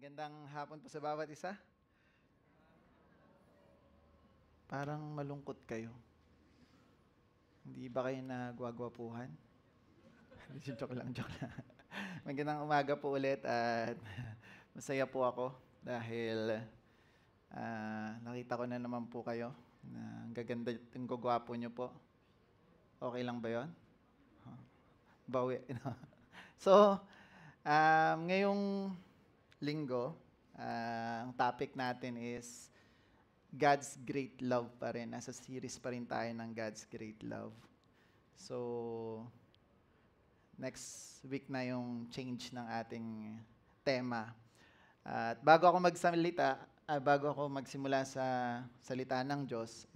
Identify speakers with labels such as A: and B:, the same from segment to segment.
A: Magandang hapon po sa bawat isa. Parang malungkot kayo. Hindi ba kayo nagwagwapuhan? Joke lang, joke lang. Magandang umaga po ulit at masaya po ako dahil nakita ko na naman po kayo. Ang gaganda, ang gagwapo nyo po. Okay lang ba yun? Bawi. So, ngayong linggo, ang topic natin is God's Great Love pa rin. Nasa series pa rin tayo ng God's Great Love. So, next week na yung change ng ating tema. At bago ako magsimula sa salita ng Diyos,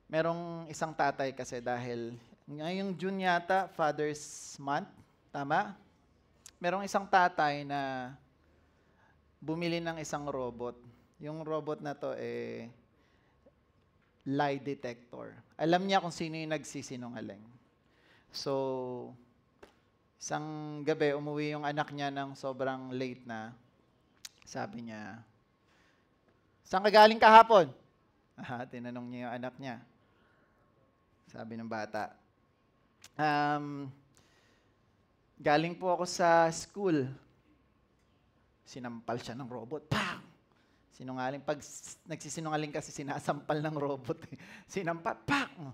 A: merong isang tatay kasi dahil ngayong June yata, Father's Month, tama? Merong isang tatay na bumili ng isang robot. Yung robot na to lie detector. Alam niya kung sino yung nagsisinungaling. So, isang gabi, umuwi yung anak niya ng sobrang late na. Sabi niya, "Saan ka galing kahapon?" Tinanong niya yung anak niya. Sabi ng bata, "Galing po ako sa school." Sinampal siya ng robot. Pang! Sinungaling. Pag nagsisinungaling kasi, sinasampal ng robot. Sinampal. Pang!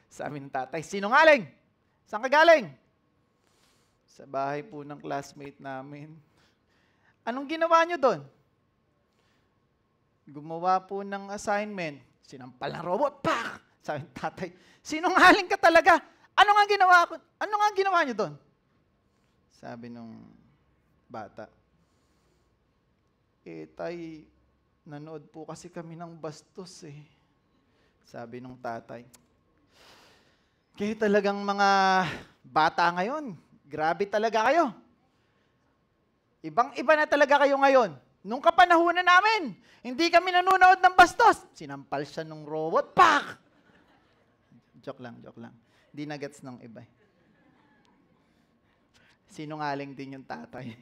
A: Sabi ng tatay, "Sinungaling! Saan ka galing?" "Sa bahay po ng classmate namin." "Anong ginawa niyo doon?" "Gumawa po ng assignment." Sinampal ng robot. Pang! Sabi ng tatay, "Sinungaling ka talaga! Ano nga ginawa niyo doon?" Sabi nung bata, "Tay, nanood po kasi kami ng bastos eh." Sabi nung tatay, "Kayo talagang mga bata ngayon, grabe talaga kayo. Ibang-iba na talaga kayo ngayon. Nung kapanahunan namin, hindi kami nanonood ng bastos." Sinampal siya nung robot. Pak! Joke lang. Hindi na gets ng iba. Sinungaling din yung tatay.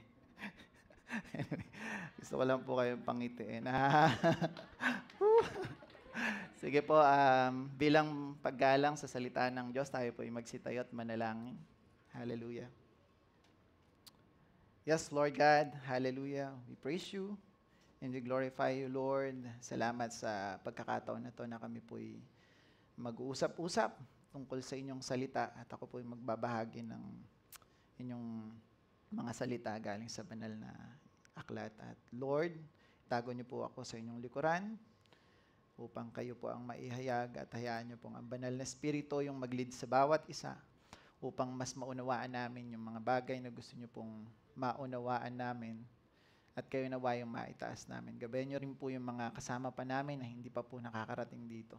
A: Gusto ko lang po kayong pangitiin. Sige po, bilang paggalang sa salita ng Diyos, tayo po ay magsitayo at manalangin. Hallelujah. Yes, Lord God, hallelujah. We praise you and we glorify you, Lord. Salamat sa pagkakataon na to na kami po ay mag-uusap-usap tungkol sa inyong salita at ako po ay magbabahagi ng inyong mga salita galing sa banal na aklat. At Lord, tago niyo po ako sa inyong likuran upang kayo po ang maihayag at hayaan niyo pong ang banal na espiritu yung mag-lead sa bawat isa upang mas maunawaan namin yung mga bagay na gusto niyo pong maunawaan namin at kayo nawa yung maitaas namin. Gabayan niyo rin po yung mga kasama pa namin na hindi pa po nakakarating dito.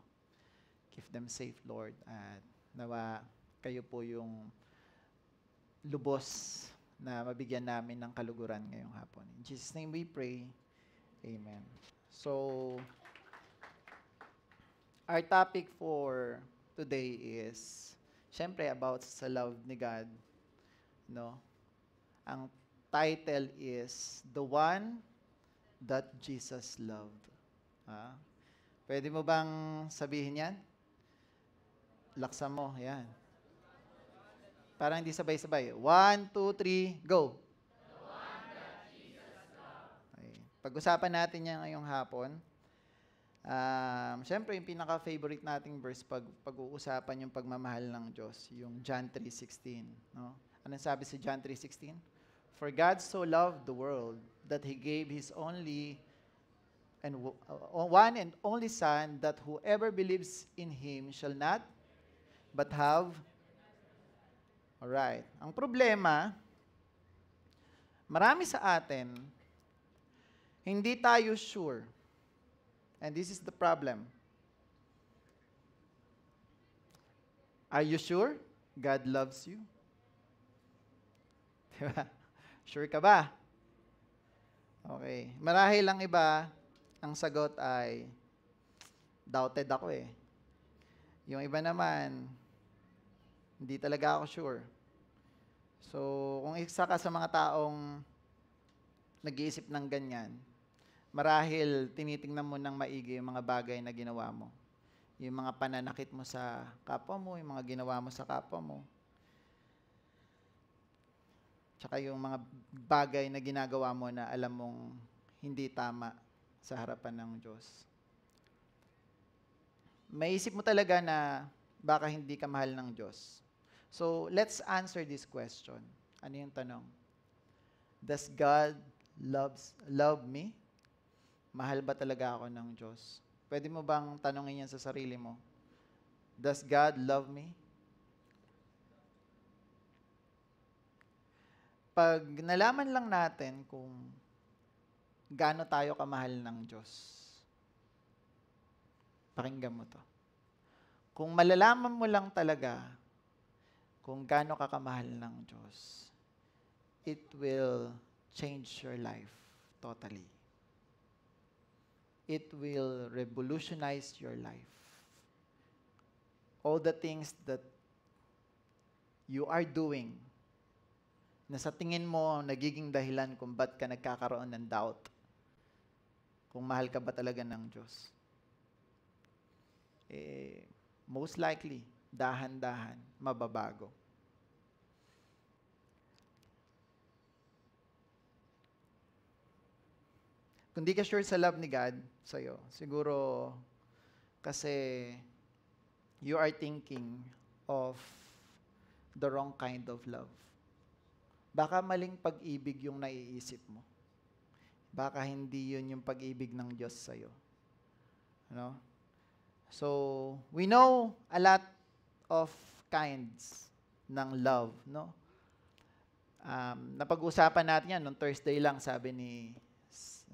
A: Keep them safe, Lord, at nawa kayo po yung lubos na mabigyan namin ng kaluguran ngayong hapon. In Jesus' name we pray. Amen. So, our topic for today is, syempre, about sa love ni God. No? Ang title is, The One That Jesus Loved. Pwede mo bang sabihin yan? Laksan mo, yan. Parang hindi sabay-sabay. 1, 2, 3, go!
B: The one that Jesus loved.
A: Okay. Pag-usapan natin yan ngayong hapon. Siyempre, yung pinaka-favorite nating verse pag-uusapan yung pagmamahal ng Diyos, yung John 3:16. No? Anong sabi sa John 3:16? "For God so loved the world that He gave His only and one and only Son, that whoever believes in Him shall not but have..." Alright. Ang problema, marami sa atin, hindi tayo sure. And this is the problem. Are you sure God loves you? Diba? Sure ka ba? Okay. Marahil lang iba, ang sagot ay, doubted ako eh. Yung iba naman, hindi talaga ako sure. So, kung isa ka sa mga taong nag-iisip ng ganyan, marahil tinitingnan mo ng maigi yung mga bagay na ginawa mo. Yung mga pananakit mo sa kapwa mo, yung mga ginawa mo sa kapwa mo. Tsaka yung mga bagay na ginagawa mo na alam mong hindi tama sa harapan ng Diyos. Maisip mo talaga na baka hindi ka mahal ng Diyos. So, let's answer this question. Ano yung tanong? Does God love me? Mahal ba talaga ako ng Diyos? Pwede mo bang tanongin yan sa sarili mo? Does God love me? Pag nalaman lang natin kung gaano tayo kamahal ng Diyos, pakinggan mo to. Kung malalaman mo lang talaga kung gaano ka kamahal ng Diyos, it will change your life totally. It will revolutionize your life. All the things that you are doing na sa tingin mo nagiging dahilan kung ba't ka nagkakaroon ng doubt kung mahal ka ba talaga ng Diyos. Most likely, dahan-dahan, mababago. Kung di ka sure sa love ni God sa'yo, siguro kasi you are thinking of the wrong kind of love. Baka maling pag-ibig yung naiisip mo. Baka hindi yun yung pag-ibig ng Diyos sa'yo. Ano? So, we know a lot of kinds ng love, no? Napag-usapan natin yan nung Thursday lang, sabi ni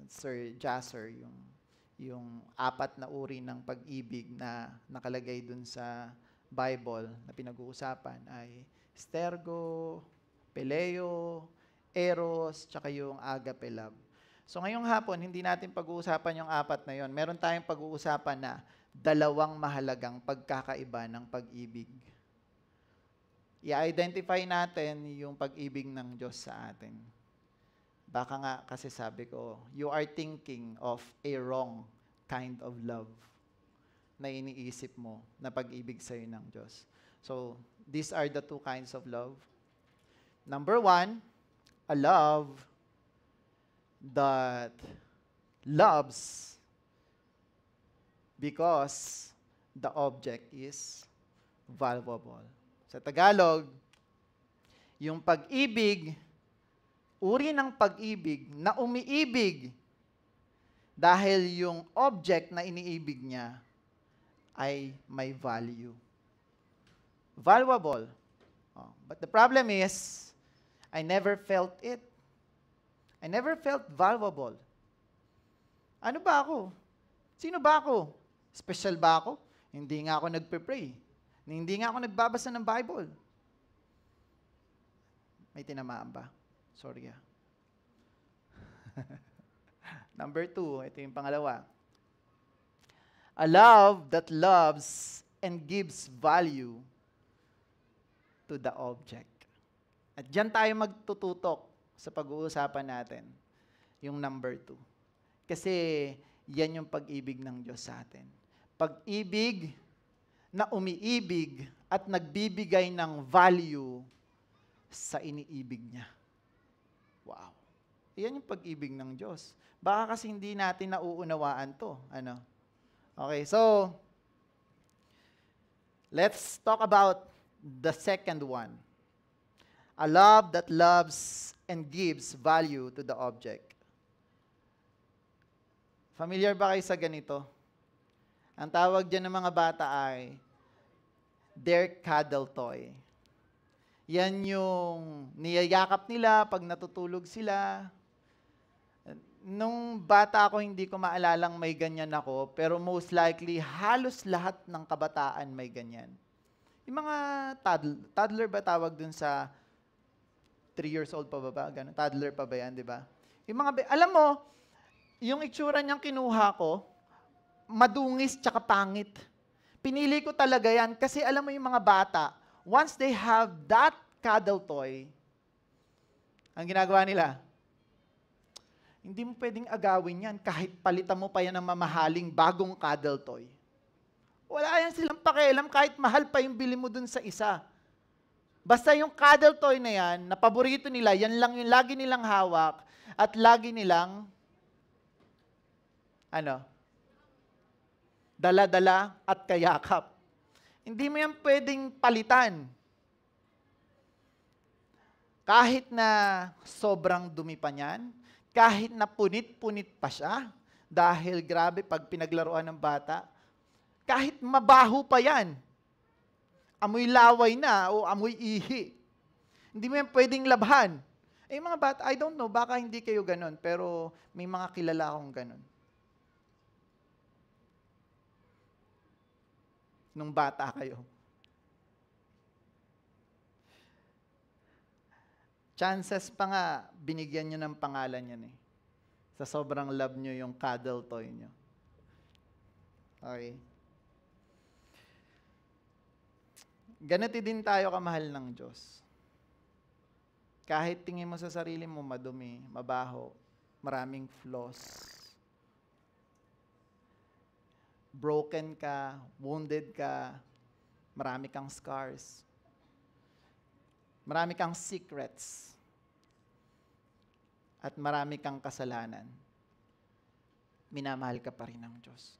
A: Sir Jasser, yung 4 na uri ng pag-ibig na nakalagay dun sa Bible na pinag-uusapan ay stergo, peleo, eros, tsaka yung agape love. So ngayong hapon, hindi natin pag-uusapan yung 4 na yon. Meron tayong pag-uusapan na 2 mahalagang pagkakaiba ng pag-ibig. I-identify natin yung pag-ibig ng Diyos sa atin. Baka nga kasi sabi ko, you are thinking of a wrong kind of love na iniisip mo na pag-ibig sa'yo ng Diyos. So, these are the 2 kinds of love. Number 1, a love that loves because the object is valuable. Sa Tagalog, yung pag-ibig, uri ng pag-ibig na umiibig dahil yung object na iniibig niya ay may value. Valuable. But the problem is, I never felt it. I never felt valuable. Ano ba ako? Sino ba ako? Special ba ako? Hindi nga ako nagpe-pray. Hindi nga ako nagbabasa ng Bible. May tinamaan ba? Sorry. Number 2, ito yung pangalawa. A love that loves and gives value to the object. At dyan tayo magtututok sa pag-uusapan natin, yung number 2. Kasi yan yung pag-ibig ng Diyos sa atin. Pag-ibig na umiibig at nagbibigay ng value sa iniibig niya. Wow. Yan yung pag-ibig ng Diyos. Baka kasi hindi natin nauunawaan to. Ano? Okay, so, let's talk about the second one. A love that loves and gives value to the object. Familiar ba kayo sa ganito? Ang tawag dyan ng mga bata ay their cuddle toy. Yan yung niyayakap nila pag natutulog sila. Nung bata ako, hindi ko maalalang may ganyan ako, pero most likely, halos lahat ng kabataan may ganyan. Yung mga toddler ba tawag dun sa 3 years old pa ba? Ganun. Toddler pa ba yan, di ba? Yung mga, alam mo, yung itsura niyang kinuha ko, madungis tsaka pangit. Pinili ko talaga yan kasi alam mo yung mga bata, once they have that cuddle toy, Ang ginagawa nila, hindi mo pwedeng agawin yan kahit palitan mo pa yan ng mamahaling bagong cuddle toy. Wala yan silang pakialam kahit mahal pa yung bili mo dun sa isa. Basta yung cuddle toy na yan, na paborito nila, yan lang yung lagi nilang hawak at lagi nilang, dala-dala at kayakap. Hindi mo yan pwedeng palitan. Kahit na sobrang dumi pa niyan, kahit na punit-punit pa siya, dahil grabe pag pinaglaruan ng bata, kahit mabaho pa yan, amoy laway na o amoy ihi, hindi mo yan pwedeng labhan. Mga bata, I don't know, baka hindi kayo ganun, pero may mga kilala akong ganun. Nung bata kayo. Chances pa nga, binigyan nyo ng pangalan yan eh. Sa sobrang love nyo yung cuddle toy nyo. Okay? Ganito din tayo kamahal ng Diyos. Kahit tingin mo sa sarili mo madumi, mabaho, maraming flaws, broken ka, wounded ka, marami kang scars, marami kang secrets, at marami kang kasalanan, minamahal ka pa rin ng Diyos.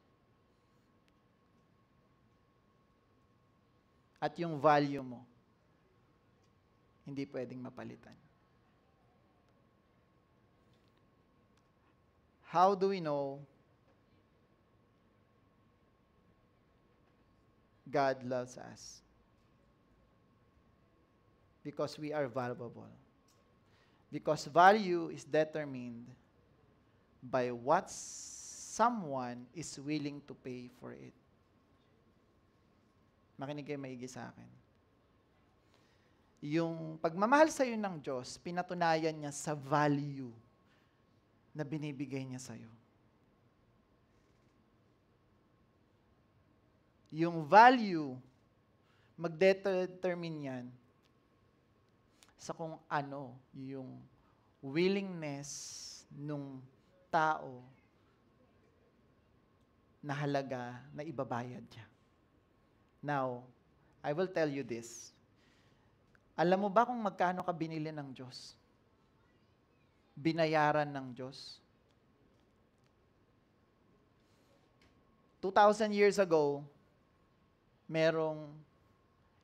A: At yung value mo, hindi pwedeng mapalitan. How do we know God loves us? Because we are valuable. Because value is determined by what someone is willing to pay for it. Makinig kayo maigi sa akin. Yung pagmamahal sa iyo ng Diyos, pinatunayan niya sa value na binibigay niya sa iyo. Yung value, magdetermine yan sa kung ano yung willingness nung tao na halaga na ibabayad niya. Now, I will tell you this. Alam mo ba kung magkano ka binili ng Diyos? Binayaran ng Diyos? 2,000 years ago, merong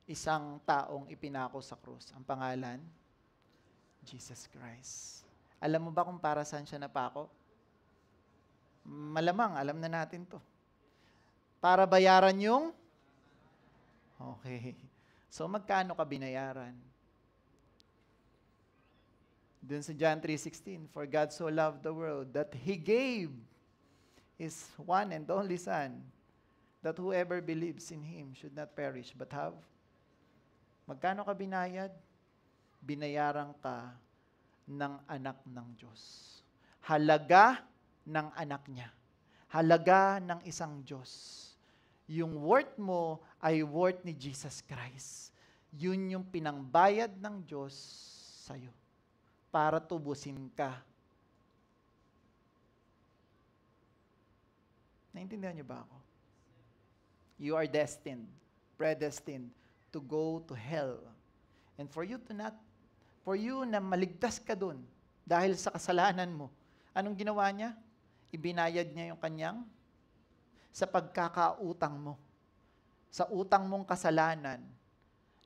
A: isang taong ipinako sa krus. Ang pangalan? Jesus Christ. Alam mo ba kung para saan siya napako? Malamang, alam na natin to. Para bayaran yung? Okay. So, magkano ka binayaran? Dun sa John 3:16, for God so loved the world that He gave His one and only Son, that whoever believes in Him should not perish, but have. Magkano ka binayad? Binayaran ka ng anak ng Diyos. Halaga ng anak niya. Halaga ng isang Diyos. Yung worth mo ay worth ni Jesus Christ. Yun yung pinangbayad ng Diyos sa'yo para tubusin ka. Naintindihan niyo ba ako? You are destined, predestined to go to hell. And for you na maligtas ka dun dahil sa kasalanan mo, anong ginawa niya? Ibinayad niya yung kanyang sa pagkakautang mo. Sa utang mong kasalanan,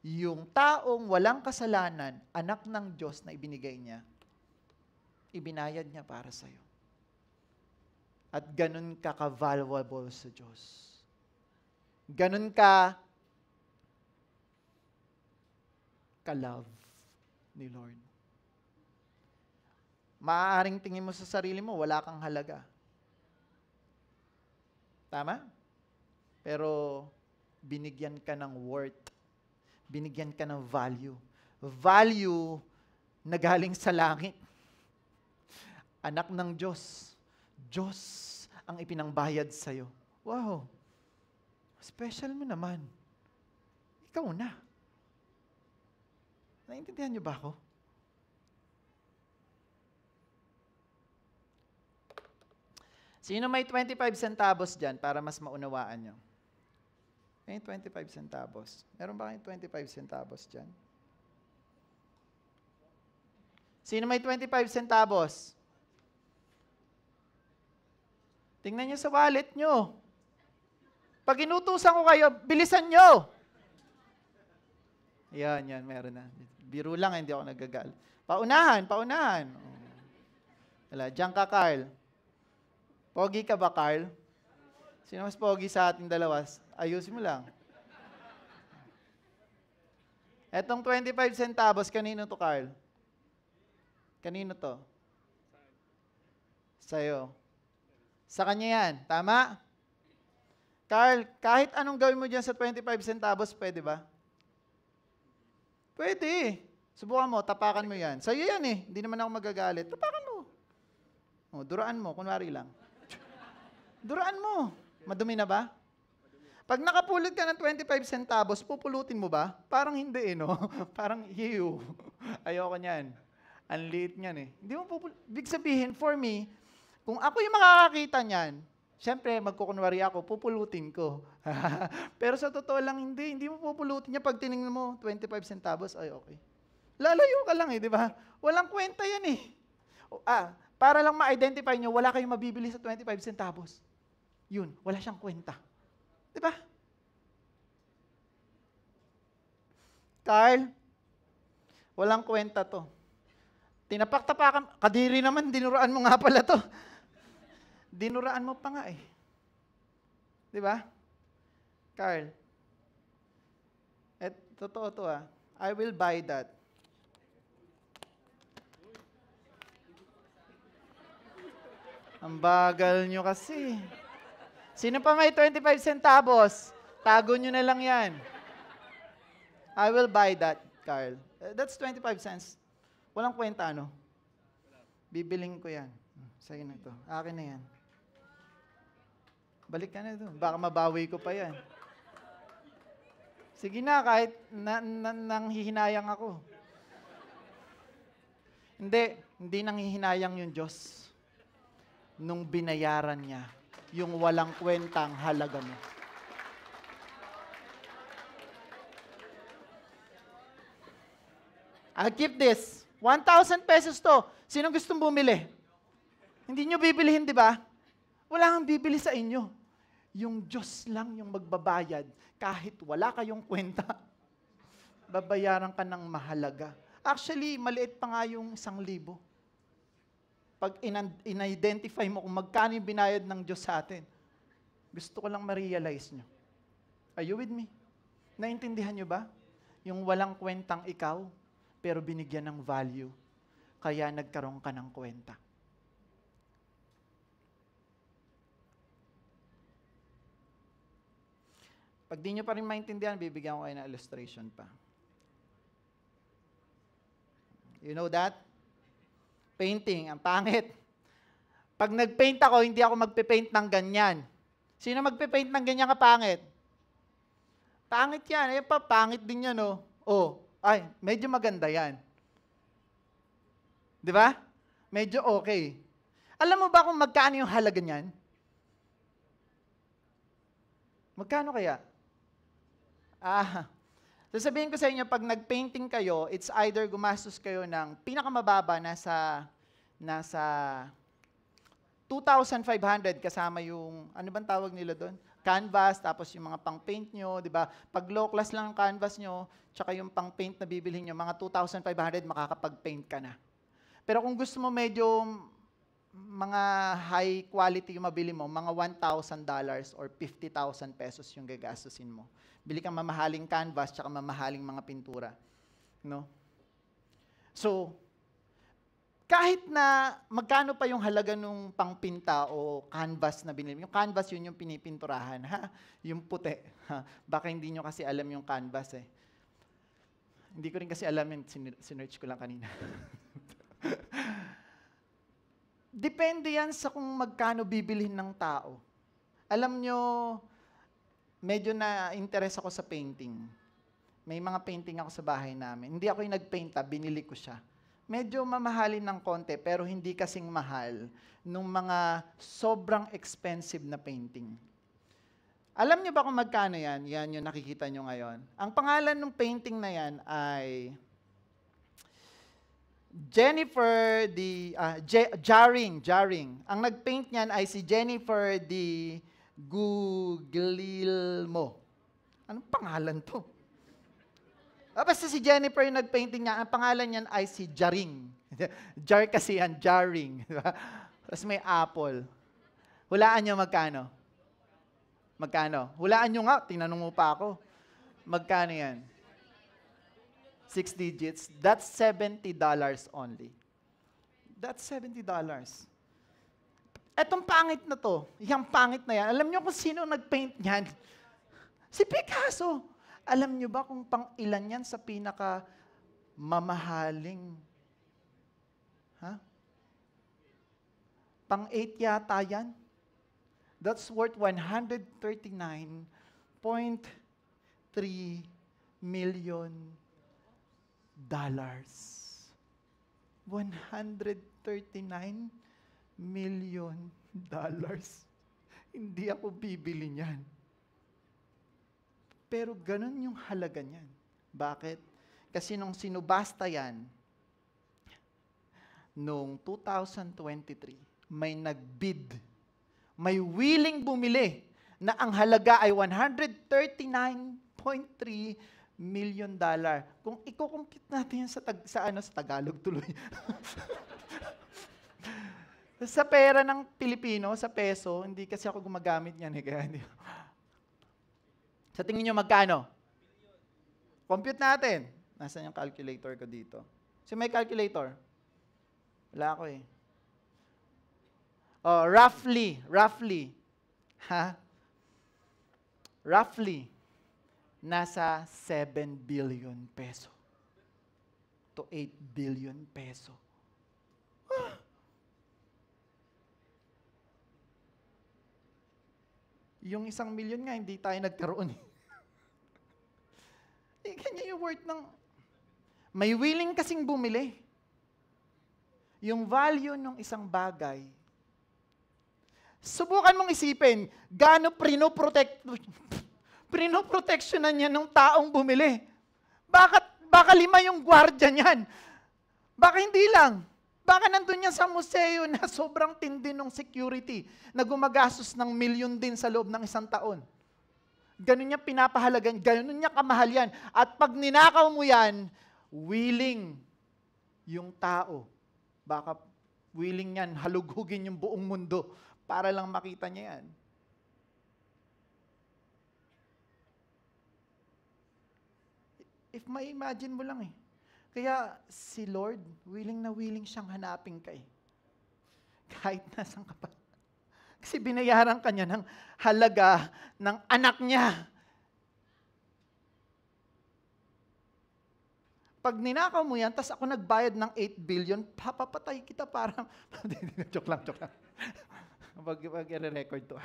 A: yung taong walang kasalanan, anak ng Diyos na ibinigay niya, ibinayad niya para sa'yo. At ganun ka ka-valuable sa Diyos. Ganun ka ka-love ni Lord. Maaaring tingin mo sa sarili mo, wala kang halaga. Tama? Pero binigyan ka ng worth. Binigyan ka ng value. Value na galing sa langit. Anak ng Diyos. Diyos ang ipinangbayad sa'yo. Wow! Special mo naman. Ikaw na. Naintindihan niyo ba ako? Sino may 25 centavos dyan para mas maunawaan nyo? May 25 centavos. Meron ba kayong 25 centavos dyan? Sino may 25 centavos? Tingnan nyo sa wallet nyo. Pag inutusan ko kayo, bilisan nyo. Yan, meron na. Biro lang, hindi ako nagagal. Paunahan. Wala, diyan ka, Carl. Pogi ka ba, Carl? Sino mas pogi sa ating dalawa? Ayusin mo lang. Etong 25 centavos, kanino to, Carl? Kanino to? Sa'yo. Sa kanya yan. Tama? Carl, kahit anong gawin mo dyan sa 25 centavos, pwede ba? Pwede. Subukan mo, tapakan mo yan. Sa'yo yan eh. Hindi naman ako magagalit. Tapakan mo. O, duraan mo, kunwari lang. Duraan mo. Madumi na ba? Pag nakapulot ka ng 25 centavos, pupulutin mo ba? Parang hindi no? Parang hiyo. Ayoko niyan. Ang liit niyan eh. Hindi mo big sabihin, for me, kung ako yung makakakita niyan, syempre, magkukunwari ako, pupulutin ko. Pero sa totoo lang, hindi mo pupulutin niya. Pag tinignan mo, 25 centavos, ay okay. Lalayo ka lang di ba? Walang kwenta yan eh. Para lang ma-identify nyo, wala kayong mabibili sa 25 centavos. Yun, wala siyang kwenta. Di ba? Carl, walang kwenta to. Tinapak-tapakan, kadiri naman, dinuraan mo nga pala to. Dinuraan mo pa nga eh. Di ba? Carl, totoo to I will buy that. Ang bagal nyo kasi. Sino pa may 25 centavos? Tago nyo na lang yan. I will buy that, Carl. That's 25 cents. Walang kwenta, Bibiling ko yan. Sa'yo na to. Akin na yan. Balik ka na doon. Baka mabawi ko pa yan. Sige na, kahit nanghihinayang ako. Hindi nanghihinayang yung Diyos. Nung binayaran niya yung walang kwentang halaga mo. I'll keep this. 1,000 pesos to. Sino gustong bumili? Hindi nyo bibilihin, di ba? Wala kang bibili sa inyo. Yung Diyos lang yung magbabayad kahit wala kayong kwenta. Babayaran ka ng mahalaga. Actually, maliit pa nga yung 1,000. Pag in-identify mo kung magkano yung binayad ng Diyos sa atin, gusto ko lang ma-realize nyo. Are you with me? Naintindihan nyo ba? Yung walang kwentang ikaw, pero binigyan ng value, kaya nagkaroon ka ng kwenta. Pag di nyo pa rin maintindihan, bibigyan ko kayo ng illustration pa. You know that? Painting, ang pangit. Pag nag-paint ako, hindi ako magpe-paint ng ganyan. Sino magpe-paint ng ganyan kapangit? Pangit yan. Pangit din yan, medyo maganda yan. Di ba? Medyo okay. Alam mo ba kung magkano yung halaga niyan? Magkano kaya? Sasabihin ko sa inyo, pag nag-painting kayo, it's either gumastos kayo ng pinakamababa nasa 2,500 kasama yung, ano bang tawag nila doon? Canvas, tapos yung mga pang-paint nyo, di ba? Pag low class lang ang canvas nyo, tsaka yung pang-paint na bibilhin nyo, mga 2,500 makakapag-paint ka na. Pero kung gusto mo medyo mga high quality yung mabili mo, mga $1,000 or 50,000 pesos yung gagastusin mo. Bili kang mamahaling canvas tsaka mamahaling mga pintura. No? So, kahit na magkano pa yung halaga nung pangpinta o canvas na binili. Yung canvas yun yung pinipinturahan. Yung puti. Baka hindi nyo kasi alam yung canvas eh. Hindi ko rin kasi alam yung sinearch ko lang kanina. Depende yan sa kung magkano bibilhin ng tao. Alam nyo, medyo na-interest ako sa painting. May mga painting ako sa bahay namin. Hindi ako yung nag-paint, binili ko siya. medyo mamahalin ng konti, pero hindi kasing mahal nung mga sobrang expensive na painting. Alam niyo ba kung magkano yan? Yan yung nakikita niyo ngayon. Ang pangalan ng painting na yan ay Jennifer Jaring. Ang nagpaint niyan ay si Jennifer Guglielmo. Anong pangalan to? Basta si Jennifer yung nagpainting niya, ang pangalan niyan ay si Jaring. Jar kasi yan, Jaring. Tapos may apple. Hulaan niyo magkano? Magkano? Hulaan nyo nga, tinanong mo pa ako. Magkano yan? 6 digits. That's $70 only. That's $70. Etong pangit na to, yung pangit na yan, alam nyo kung sino nagpaint niyan? Si Picasso. Alam nyo ba kung pang ilan yan sa pinaka mamahaling? Pang 8 yata yan? That's worth $139.3 million. $139 million. Hindi ako bibili niyan. Pero ganun yung halaga niyan. Bakit? Kasi nung sinubasta yan, noong 2023, may nagbid, may willing bumili na ang halaga ay $139.3 million. Kung i-compute natin yan sa Tagalog tuloy. Sa pera ng Pilipino, sa peso, hindi kasi ako gumagamit yan. Kaya hindi. Sa tingin nyo magkano? Compute natin. Nasaan yung calculator ko dito? So may calculator? Wala ako eh. Oh, roughly, nasa 7 billion peso to 8 billion peso. Yung 1 million nga, hindi tayo nagkaroon. Kanya yung worth ng... May willing kasing bumili. Yung value ng isang bagay, subukan mong isipin, gaano prinoproteksyonan niya ng taong bumili. Baka 5 yung gwardiya niyan. Baka hindi lang. Baka nandun yan sa museo na sobrang tindi ng security na gumagastos ng milyon din sa loob ng 1 taon. Ganun niya pinapahalagan, ganun niya kamahal yan. At pag ninakaw mo yan, willing yung tao. Baka willing yan, halugugin yung buong mundo para lang makita niya yan. If may imagine mo lang eh. Kaya si Lord, willing na willing siyang hanapin ka eh. Kahit nasan ka pa. Kasi binayaran ka niya ng halaga ng anak niya. Pag ninakaw mo yan, tas ako nagbayad ng 8 billion, papapatay kita parang... joke lang. Pag i-record to.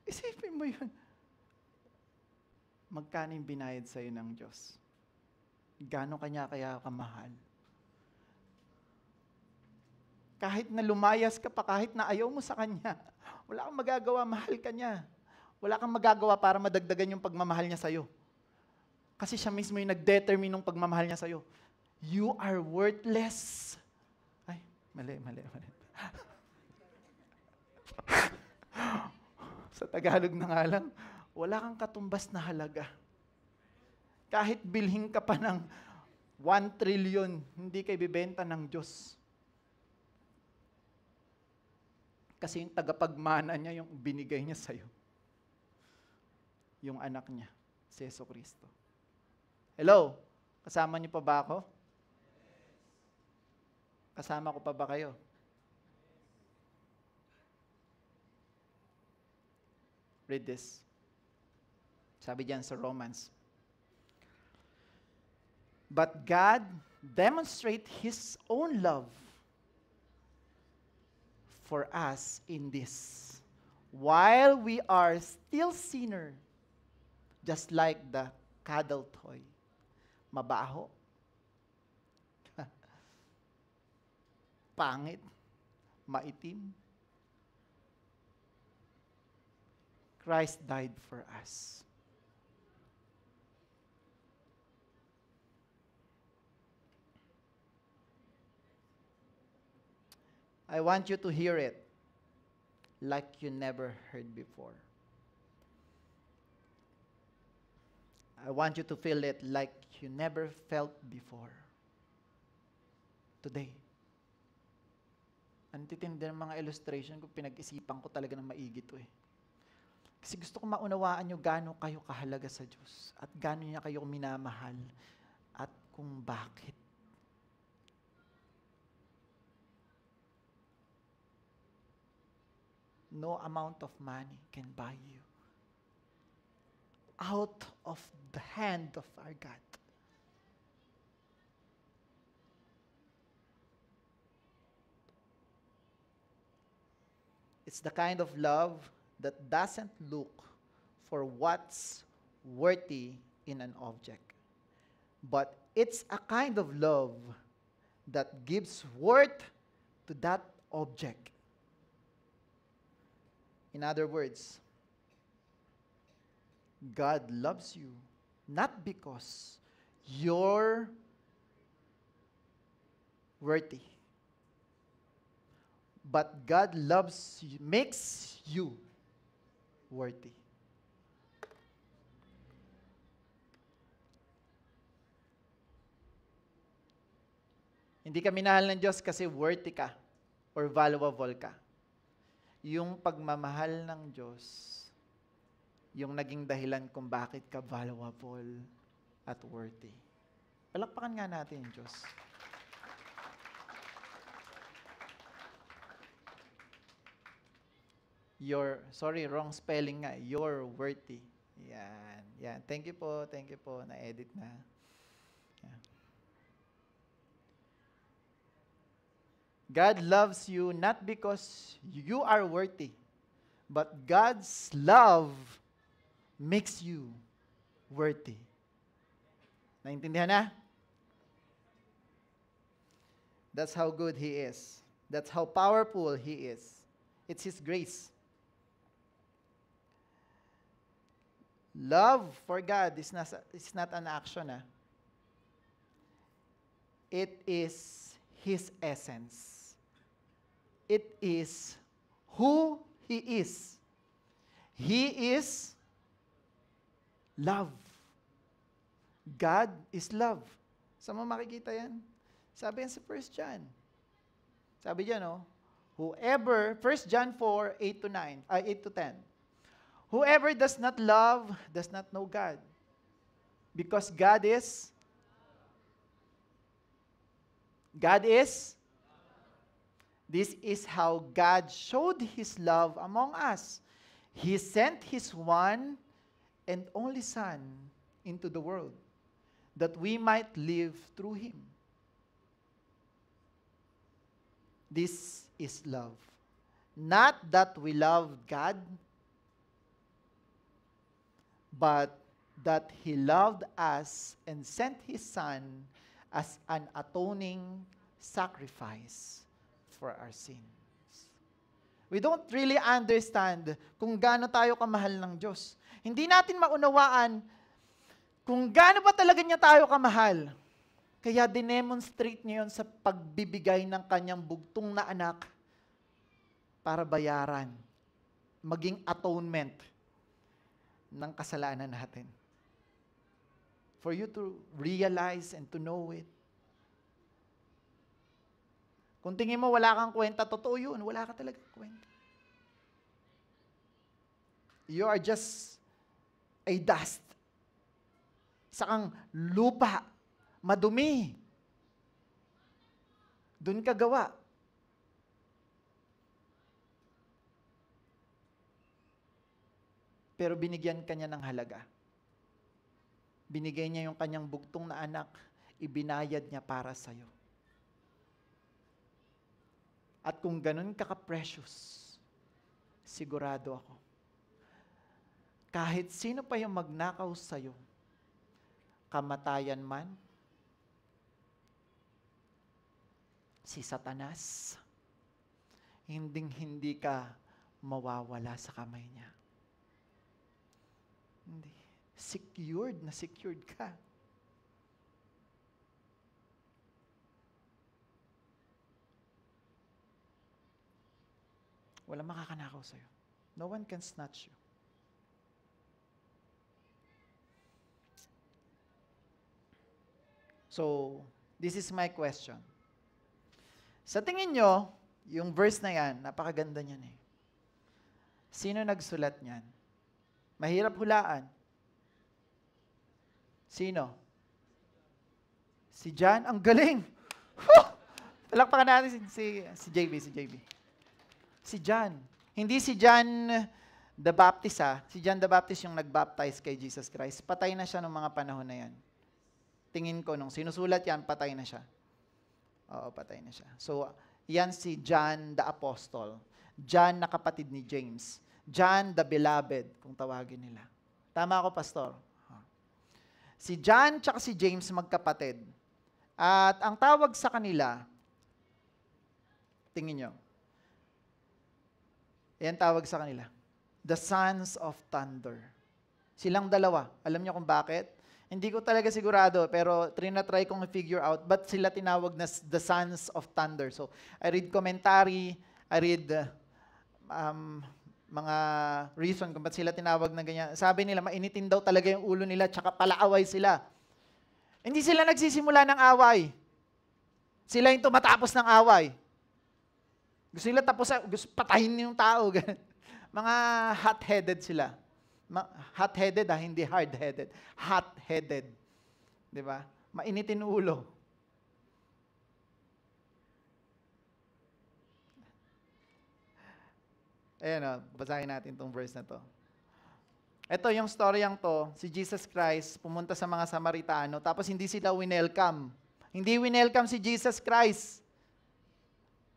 A: Isipin mo yun. Magkano yung binayad sa'yo ng Diyos? Gano'n kanya kaya kamahal? Kahit na lumayas ka pa, kahit na ayaw mo sa Kanya, wala kang magagawa, mahal ka niya. Wala kang magagawa para madagdagan yung pagmamahal niya sa'yo. Kasi siya mismo yung nag-determine ng pagmamahal niya sa'yo. You are worthless. Ay, mali. Sa Tagalog na nga lang, wala kang katumbas na halaga. Kahit bilhin ka pa ng 1 trillion, hindi ka ibibenta ng Diyos. Kasi yung tagapagmana niya, yung binigay niya sa'yo. Yung anak niya, si Jesucristo. Hello? Kasama niyo pa ba ako? Kasama ko pa ba kayo? Read this. Sabi diyan sa Romans. But God demonstrate His own love for us in this. While we are still sinner, just like the cuddle toy, mabaho, pangit, maitim. Christ died for us. I want you to hear it like you never heard before. I want you to feel it like you never felt before. Today. Ang titindi ng mga illustration ko, pinag-isipan ko talaga ng maigi to eh. Kasi gusto ko maunawaan nyo gaano kayo kahalaga sa Diyos at gaano niya kayo minamahal at kung bakit. No amount of money can buy you out of the hand of our God. It's the kind of love that doesn't look for what's worthy in an object. But it's a kind of love that gives worth to that object. In other words, God loves you not because you're worthy, but God loves you, makes you worthy. Hindi ka minahal ng Diyos kasi worthy ka or valuable ka. Yung pagmamahal ng Diyos, yung naging dahilan kung bakit ka valuable at worthy. Palakpakan nga natin yung Diyos. Wrong spelling nga. You're worthy. Yan. Thank you po. Na-edit na. Yan. God loves you not because you are worthy, but God's love makes you worthy. Naintindihan na? That's how good He is. That's how powerful He is. It's His grace. Love for God is not an action. It is His essence. It is who He is. He is love. God is love. Saan mo makikita yan? Sabi yan sa 1 John. Sabi dyan, whoever, 1 John 4, 8 to 10. Whoever does not love does not know God. Because God is this is how God showed His love among us. He sent His one and only Son into the world, that we might live through Him. This is love. Not that we love God, but that He loved us and sent His Son as an atoning sacrifice for our sins. We don't really understand kung gaano tayo kamahal ng Diyos. Hindi natin maunawaan kung gaano ba talaga niya tayo kamahal. Kaya dinemonstrate niya yun sa pagbibigay ng kanyang bugtong na anak para bayaran, maging atonement ng kasalanan natin. For you to realize and to know it. Kung tingin mo wala kang kwenta, totoo yun, wala ka talaga kwenta. You are just a dust. Isa kang lupa, madumi. Doon ka gawa. Pero binigyan ka niya ng halaga. Binigay niya yung kanyang bugtong na anak, ibinayad niya para sa'yo. At kung ganun ka-precious, sigurado ako, kahit sino pa yung magnakaw sa'yo, kamatayan man, si Satanas, hindi ka mawawala sa kamay niya. Hindi. Secured na secured ka. Walang makakanakaw sa'yo. No one can snatch you. So, this is my question. Sa tingin nyo, yung verse na yan, napakaganda niyan eh. Sino nagsulat niyan? Mahirap hulaan. Sino? Si John? Ang galing! Whew! Palakpakan natin si JB. Si John. Hindi si John the Baptist Si John the Baptist yung nag-baptize kay Jesus Christ. Patay na siya nung mga panahon na yan. Tingin ko, nung sinusulat yan, patay na siya. Oo, patay na siya. So, yan si John the Apostle. John na kapatid ni James. John the Beloved, kung tawagin nila. Tama ako, Pastor? Si John tsaka si James magkapatid. At ang tawag sa kanila, tingin nyo, yan tawag sa kanila, the sons of thunder. Silang dalawa. Alam niyo kung bakit? Hindi ko talaga sigurado, pero trinatry kong i-figure out, but sila tinawag na the sons of thunder. So, I read commentary, I read mga reason kung ba't sila tinawag na ganyan. Sabi nila, mainitin daw talaga yung ulo nila, tsaka palaaway sila. Hindi sila nagsisimula ng away. Sila yung tumatapos ng away. Gusto nila tapos, gusto patayin yung tao. Mga hot-headed sila. Hot-headed hindi hard-headed. Hot-headed. Di ba? Mainitin ulo. Ayan basahin natin itong verse na to. Ito yung storyang to, si Jesus Christ pumunta sa mga Samaritano, tapos hindi sila winelcome. Hindi winelcome si Jesus Christ.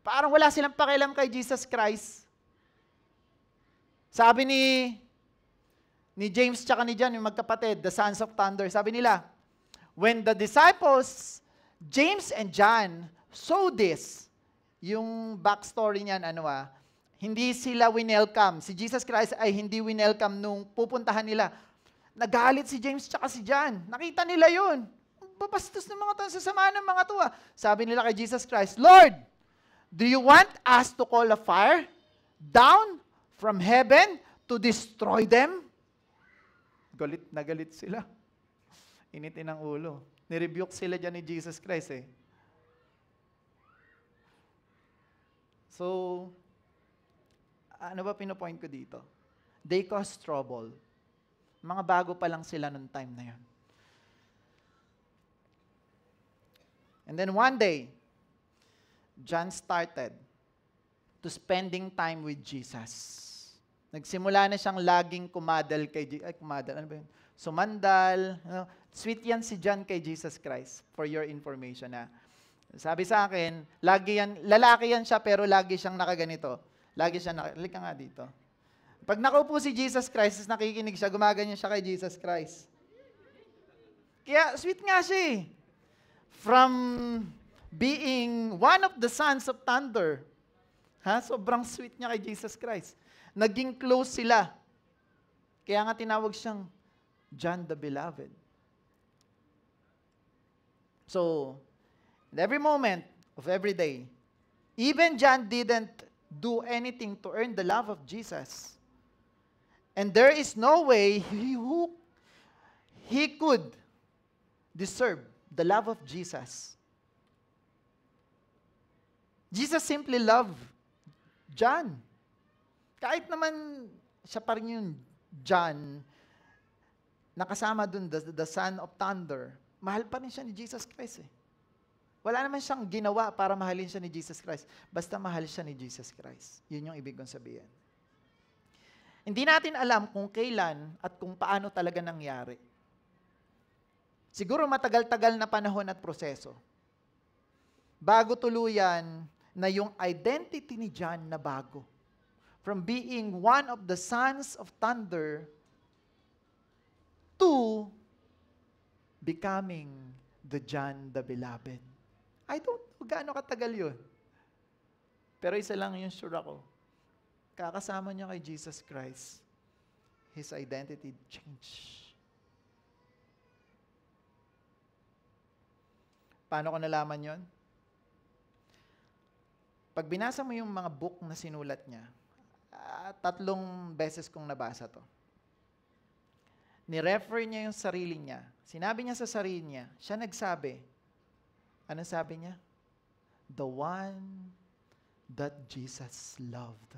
A: Parang wala silang pakialam kay Jesus Christ. Sabi ni James tsaka ni John, yung magkapatid, the sons of thunder, sabi nila, when the disciples, James and John, saw this, yung backstory niyan, hindi sila winelcome. Si Jesus Christ ay hindi winelcome nung pupuntahan nila. Nagalit si James tsaka si John. Nakita nila yun. Babastos ng mga to, sasama ng mga to. Sabi nila kay Jesus Christ, Lord, do you want us to call a fire down from heaven to destroy them? Galit na galit sila. Initin ang ulo. Nirebuke sila dyan ni Jesus Christ So, ano ba pinopoint ko dito? They cause trouble. Mga bago pa lang sila nung time na yun. And then one day, John started to spending time with Jesus. Nagsimula na siyang laging kumadal kay Sumandal. Sweet yan si John kay Jesus Christ, for your information Sabi sa akin, lalaki yan siya pero lagi siyang nakaganito. Lagi siya halika nga dito. Pag nakaupo si Jesus Christ, nakikinig siya, gumaganyan siya kay Jesus Christ. Kaya sweet nga siya From being one of the sons of thunder, sobrang sweet niya kay Jesus Christ. Naging close sila. Kaya nga tinawag siyang John the Beloved. So, in every moment of every day, even John didn't do anything to earn the love of Jesus. And there is no way he could deserve the love of Jesus. Jesus simply loved John. Kahit naman siya pa rin yung John, nakasama dun, the son of thunder, mahal pa rin siya ni Jesus Christ Wala naman siyang ginawa para mahalin siya ni Jesus Christ. Basta mahal siya ni Jesus Christ. Yun yung ibig kong sabihin. Hindi natin alam kung kailan at kung paano talaga nangyari. Siguro matagal-tagal na panahon at proseso. Bago tuluyan na yung identity ni John na bago. From being one of the sons of thunder to becoming the John the Beloved. I don't know gaano katagal yun. Pero isa lang yung sure ako. Kakasama niya kay Jesus Christ, his identity changed. Paano ko nalaman yon? Pag binasa mo yung mga book na sinulat niya, 3 beses kong nabasa to. Ni-refer niya yung sarili niya. Sinabi niya sa sarili niya, siya nagsabi. Anong sabi niya? The one that Jesus loved.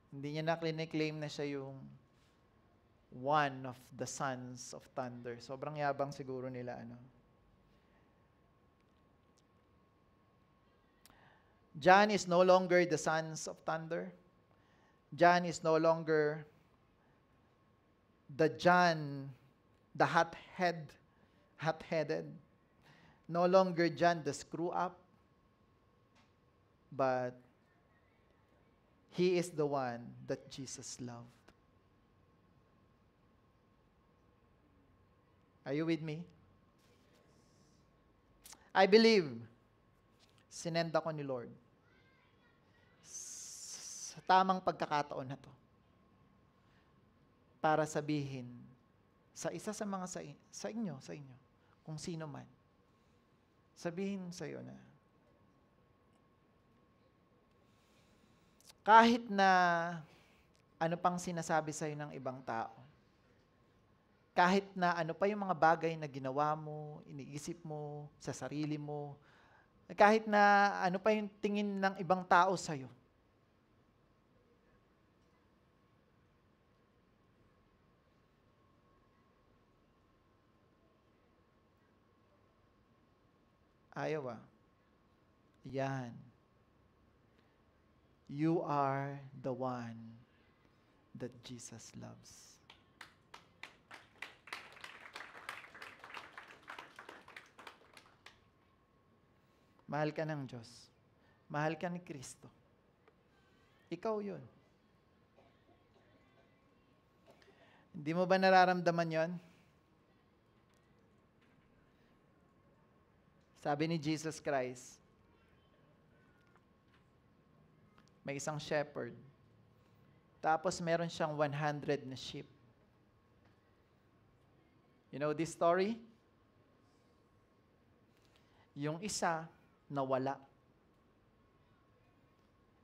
A: Hindi niya na claim na siya yung one of the sons of thunder. Sobrang yabang siguro nila, John is no longer the sons of thunder. John is no longer the John, the hot-headed. No longer John the screw-up. But he is the one that Jesus loved. Are you with me? I believe, sinend ako ni Lord sa tamang pagkakataon na to para sabihin sa isa sa mga sa inyo, kung sino man, sabihin sa iyo na kahit na ano pang sinasabi sa iyo ng ibang tao, kahit na ano pa yung mga bagay na ginawa mo, iniisip mo sa sarili mo, kahit na ano pa yung tingin ng ibang tao sa iyo, ayaw. Yan. You are the one that Jesus loves. Mahal ka ng Diyos. Mahal ka ni Kristo. Ikaw yun. Hindi mo ba nararamdaman yon? Sabi ni Jesus Christ, may isang shepherd. Tapos meron siyang 100 na sheep. You know this story? Yung isa, nawala.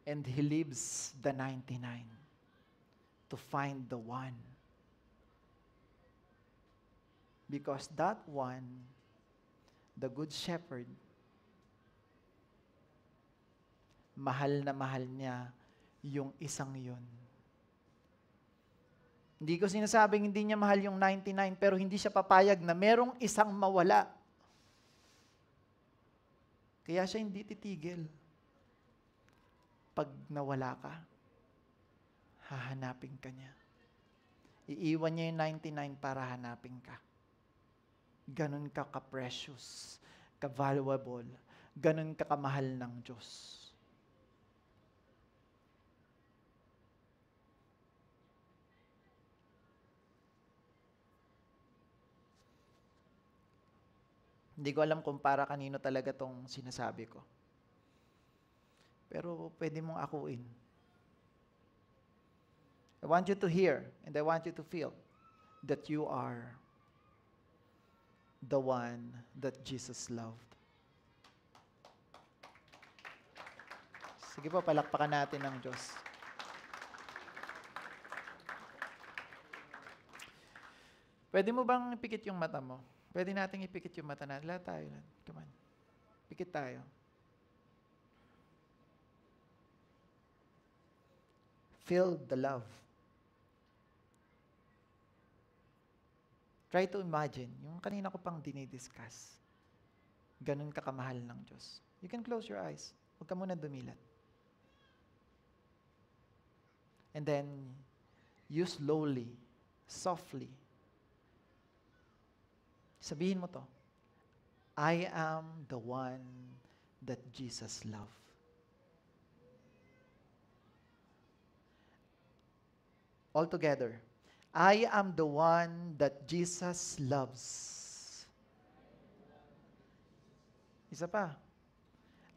A: And he leaves the 99 to find the one. Because that one, the good shepherd, mahal na mahal niya yung isang yun. Hindi ko sinasabing hindi niya mahal yung 99, pero hindi siya papayag na merong isang mawala. Kaya siya hindi titigil. Pag nawala ka, hahanapin ka niya. Iiwan niya yung 99 para hanapin ka. Ganon ka ka-precious, ka-valuable, ganon ka kamahal ng Diyos. Hindi ko alam kung para kanino talaga tong sinasabi ko. Pero pwede mong akuin. I want you to hear and I want you to feel that you are the one that Jesus loved. Sige po, palakpakan natin ng Diyos. Pwede mo bang ipikit yung mata mo? Pwede nating ipikit yung mata natin. Lahat tayo. Come on. Pikit tayo. Feel the love. Try to imagine, yung kanina ko pang dinidiscuss. Ganun kakamahal ng Diyos. You can close your eyes. Huwag ka muna dumilat. And then, you slowly, softly, sabihin mo to, I am the one that Jesus loved. All together, I am the one that Jesus loves. Isa pa.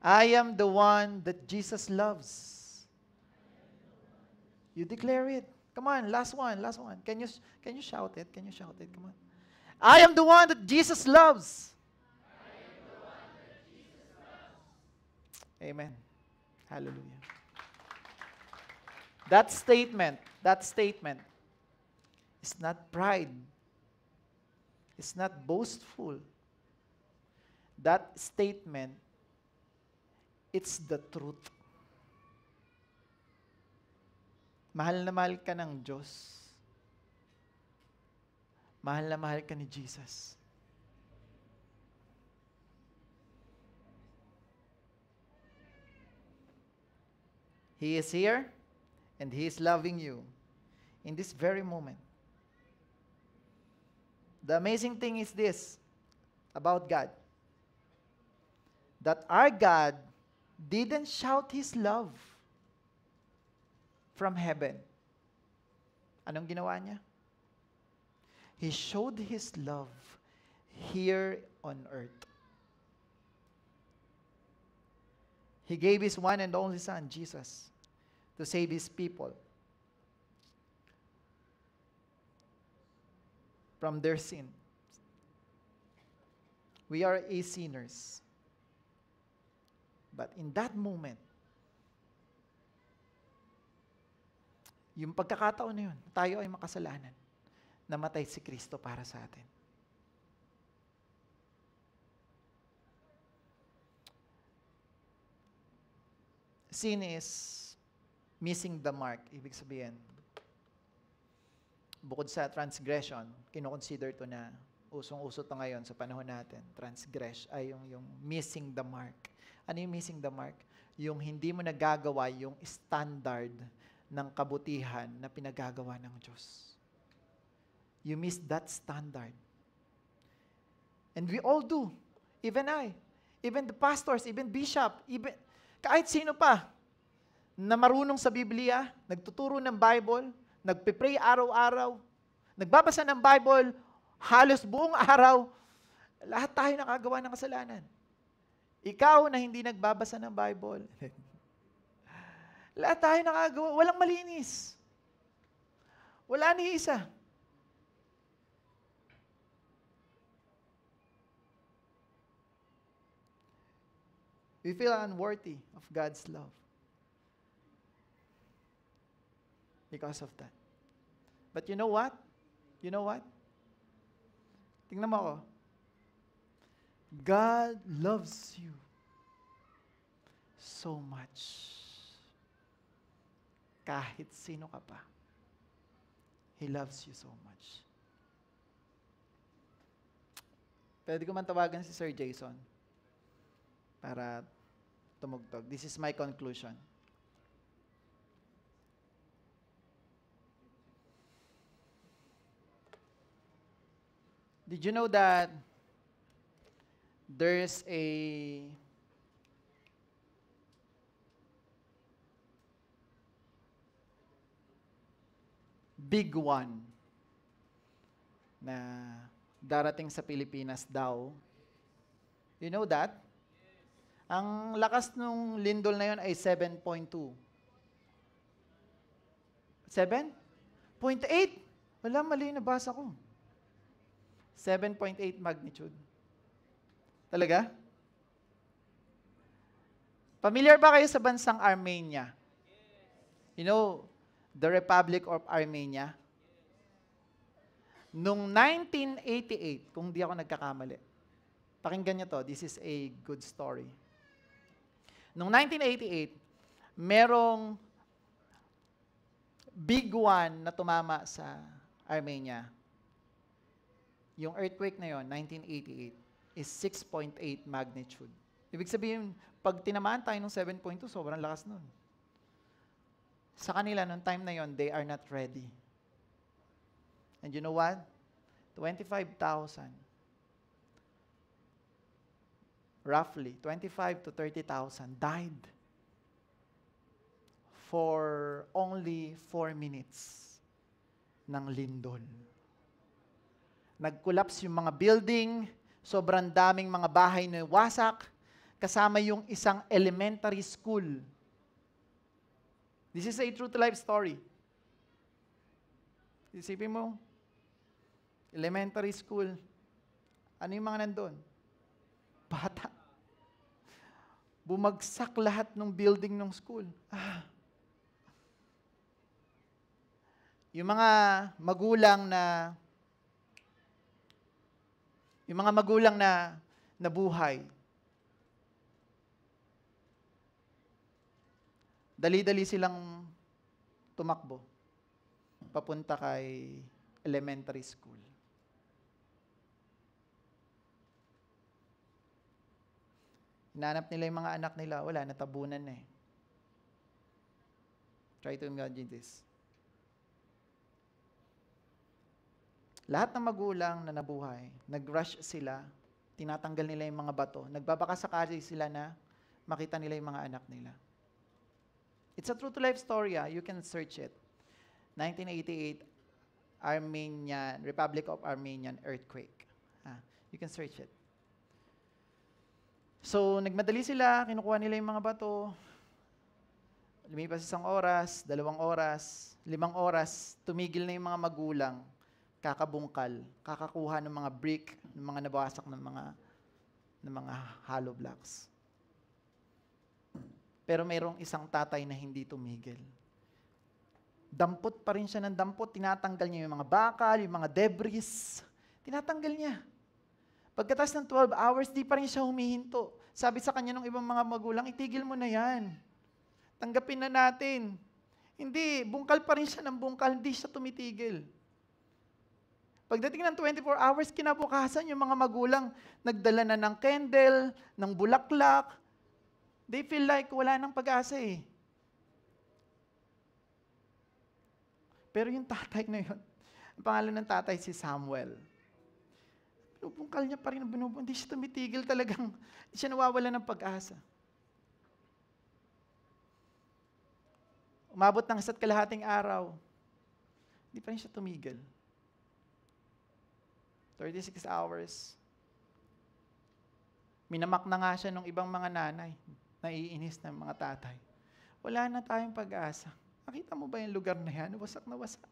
A: I am the one that Jesus loves. You declare it. Come on, last one. Can you shout it? Can you shout it? Come on. I am the one that Jesus loves. Amen. Hallelujah. That statement is not pride. It's not boastful. That statement, it's the truth. Mahal na mahal ka ng Diyos. Mahal na mahal ka ni Jesus. He is here, and He is loving you in this very moment. The amazing thing is this about God, that our God didn't shout His love from heaven. Anong ginawa niya? He showed His love here on earth. He gave His one and only Son, Jesus, to save His people from their sin. We are sinners. But in that moment, yung pagkakataon na yun, tayo ay makasalanan. Namatay si Kristo para sa atin. Sin is missing the mark. Ibig sabihin, bukod sa transgression, kinoconsider to na usong-uso to ngayon sa panahon natin. Transgress ay yung missing the mark. Ano yung missing the mark? Yung hindi mo nagagawa yung standard ng kabutihan na pinagagawa ng Diyos. You miss that standard. And we all do. Even I. Even the pastors, even bishop, even kahit sino pa na marunong sa Biblia, nagtuturo ng Bible, nagpe-pray araw-araw, nagbabasa ng Bible halos buong araw, lahat tayo nakagawa ng kasalanan. Ikaw na hindi nagbabasa ng Bible, lahat tayo nakagawa, walang malinis. Wala ni isa. We feel unworthy of God's love because of that. But you know what? You know what? Tingnan mo ako. God loves you so much. Kahit sino ka pa, He loves you so much. Pwede ko man tawagan si Sir Jason para tumugtog. This is my conclusion. Did you know that there's a big one na darating sa Pilipinas daw? You know that? Ang lakas nung lindol na yun ay 7.2. 7.8? Wala, mali, nabasa ko. 7.8 magnitude. Talaga? Familiar ba kayo sa bansang Armenia? You know, the Republic of Armenia? Noong 1988, kung di ako nagkakamali, pakinggan niyo to, this is a good story. Noong 1988, merong big one na tumama sa Armenia. Yung earthquake na yon, 1988, is 6.8 magnitude. Ibig sabihin, pag tinamaan tayo ng 7.2, sobrang lakas nun. Sa kanila, noong time na yon, they are not ready. And you know what? 25,000. Roughly, 25 to 30,000 died for only 4 minutes ng lindol. Nag-collapse yung mga building, sobrang daming mga bahay na wasak, kasama yung isang elementary school. This is a true to life story. Isipin mo, elementary school, ano yung mga nandun? Bata. Bumagsak lahat ng building ng school. Yung mga magulang na nabuhay, dali-dali silang tumakbo papunta kay elementary school. Hinanap nila yung mga anak nila, wala, natabunan na eh. Try to imagine this. Lahat ng magulang na nabuhay, nag-rush sila, tinatanggal nila yung mga bato, nagbabakasakali sila na makita nila yung mga anak nila. It's a true to life story. You can search it. 1988 Republic of Armenian earthquake. You can search it. So, nagmadali sila, kinukuha nila yung mga bato. Lumipas 1 oras, 2 oras, 5 oras, tumigil na yung mga magulang, kakabungkal, kakakuha ng mga brick, ng mga nabawasak ng mga hollow blocks. Pero mayroong isang tatay na hindi tumigil. Dampot pa rin siya ng dampot, tinatanggal niya yung mga bakal, yung mga debris. Tinatanggal niya. Pagkatapos ng 12 hours, di pa rin siya humihinto. Sabi sa kanya ng ibang mga magulang, itigil mo na yan. Tanggapin na natin. Hindi, bungkal pa rin siya ng bungkal, hindi siya tumitigil. Pagdating ng 24 hours, kinabukasan yung mga magulang, nagdala na ng candle, ng bulaklak. They feel like wala nang pag-asa eh. Pero yung tatay na yun, ang pangalan ng tatay si Samuel. Binubungkal niya pa rin, hindi siya tumitigil talagang, hindi siya nawawala ng pag-asa. Umabot ng 1.5 araw, hindi pa rin siya tumigil. 36 hours. Minamak na nga siya ng ibang mga nanay, naiinis ng mga tatay. Wala na tayong pag-asa. Nakita mo ba yung lugar na yan? Wasak na wasak.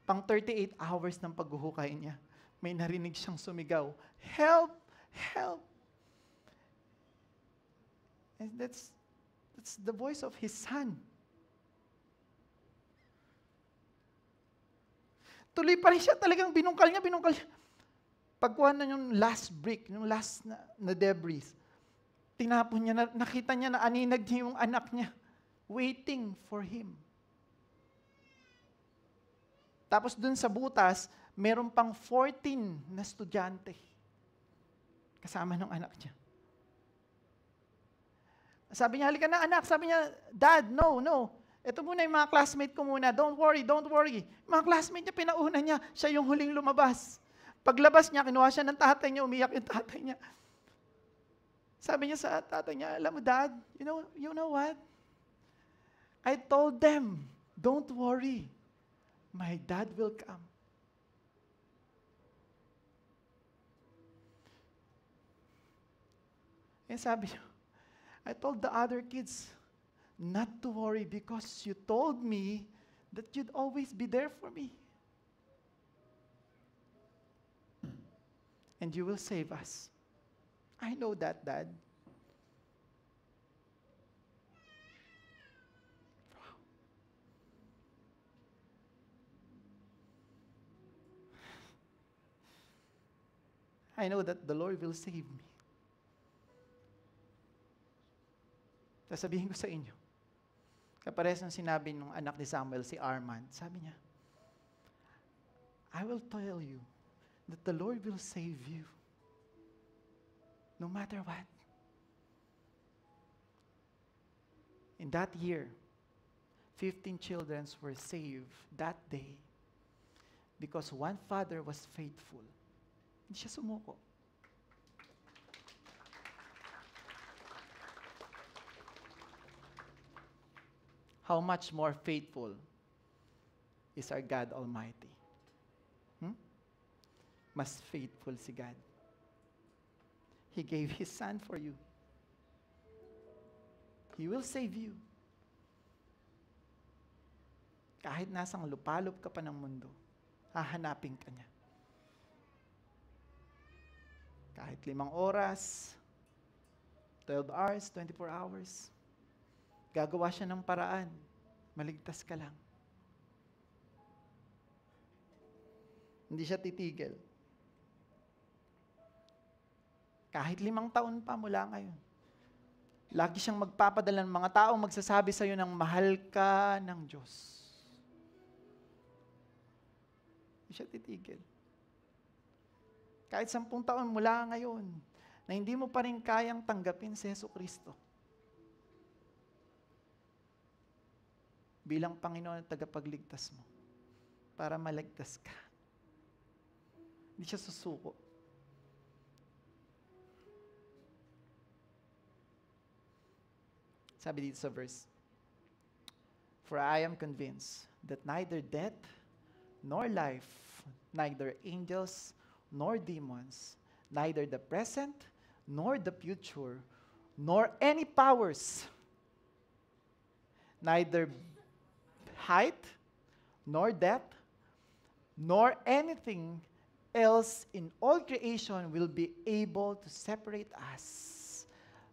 A: Pang 38 hours ng paghuhukay niya, may narinig siyang sumigaw, "Help! Help!" And that's the voice of his son. Tuloy pa rin siya, talagang binungkal niya. Pagkuha na yung last brick, yung last na debris, tinapon niya, nakita niya na aninag niya yung anak niya, waiting for him. Tapos dun sa butas, meron pang 14 na estudyante kasama ng anak niya. Sabi niya, halika na anak. Sabi niya, Dad, no. Ito muna yung mga classmate ko muna. Don't worry. Mga classmate niya, pinauna niya. Siya yung huling lumabas. Paglabas niya, kinuha siya ng tatay niya, umiyak yung tatay niya. Sabi niya sa tatay niya, alam mo Dad, you know what? I told them, don't worry. My dad will come. And sabi niya, I told the other kids not to worry because you told me that you'd always be there for me. And you will save us. I know that, Dad. I know that the Lord will save me. Sasabihin ko sa inyo, kapares ng sinabi ng anak ni Samuel, si Armand, sabi niya, I will tell you that the Lord will save you. No matter what. In that year, 15 children were saved that day because one father was faithful. Hindi siya sumuko. How much more faithful is our God Almighty? Mas faithful si God. He gave His Son for you. He will save you. Kahit nasang lupalop ka pa ng mundo, hahanapin ka niya. Kahit 5 oras, 12 hours, 24 hours, gagawa siya ng paraan. Maligtas ka lang. Hindi siya titigil. Kahit 5 taon pa mula ngayon, lagi siyang magpapadala ng mga taong magsasabi sa iyo ng mahal ka ng Diyos. Hindi siya titigil. Kahit 10 taon mula ngayon, na hindi mo pa rin kayang tanggapin si Jesucristo bilang Panginoon at tagapagligtas mo para maligtas ka. Hindi siya susuko. Sabi dito sa verse, "For I am convinced that neither death, nor life, neither angels, nor demons, neither the present, nor the future, nor any powers, neither height, nor depth, nor anything else in all creation will be able to separate us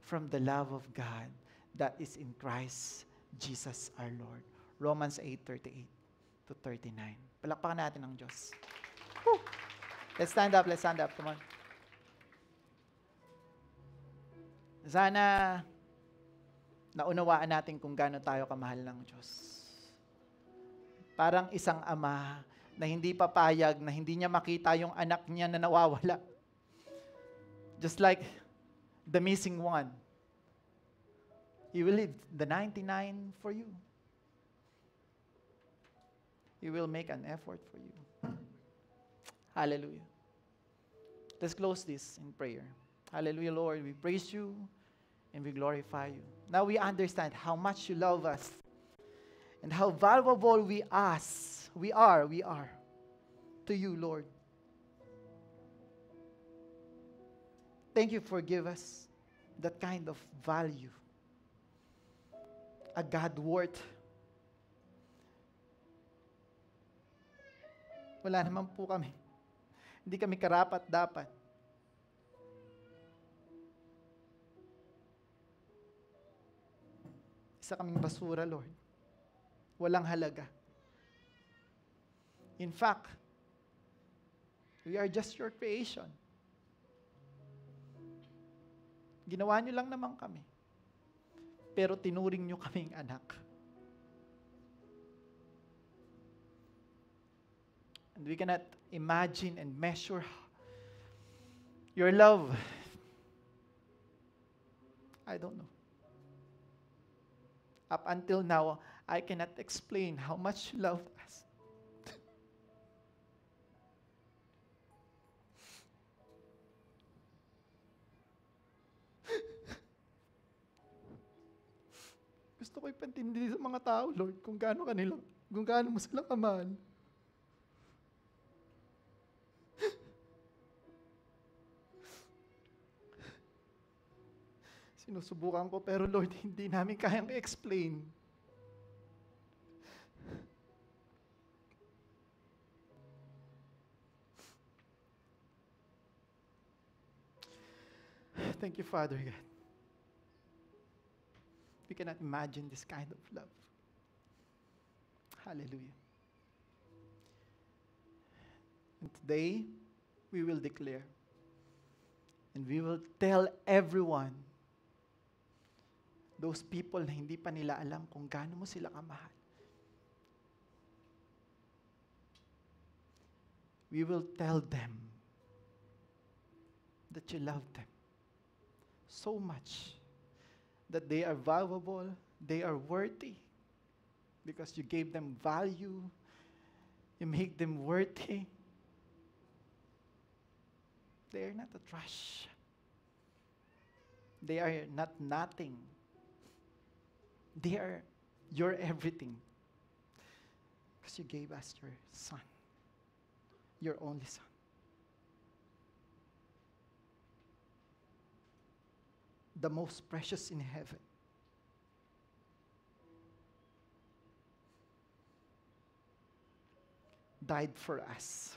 A: from the love of God that is in Christ Jesus our Lord." Romans 8:38 to 39. Palakpakan natin ang Diyos. Woo! Let's stand up, come on. Sana naunawaan natin kung gaano tayo kamahal ng Diyos. Parang isang ama na hindi papayag, na hindi niya makita yung anak niya na nawawala. Just like the missing one. He will leave the 99 for you. He will make an effort for you. Hallelujah. Let's close this in prayer. Hallelujah, Lord. We praise you and we glorify you. Now we understand how much you love us and how valuable we are to you, Lord. Thank you for giving us that kind of value. A God worth. Wala naman po kami. Hindi kami karapat dapat. Isa kaming basura, Lord. Walang halaga. In fact, we are just your creation. Ginawa niyo lang naman kami. Pero tinuring niyo kaming anak. And we cannot imagine and measure your love. I don't know. Up until now, I cannot explain how much you loved us. Gusto ko ipantindi sa mga tao, Lord, kung gaano mo sila kamahal. Sinusubukan ko, pero Lord, hindi namin kayang i-explain. Thank you, Father God. We cannot imagine this kind of love. Hallelujah. And today, we will declare, and we will tell everyone, those people na hindi pa nila alam kung gaano mo sila kamahal. We will tell them that you love them so much, that they are valuable, they are worthy, because you gave them value, you make them worthy. They are not a trash. They are not nothing. They are your everything. Because you gave us your Son, your only Son. the most precious in heaven, died for us.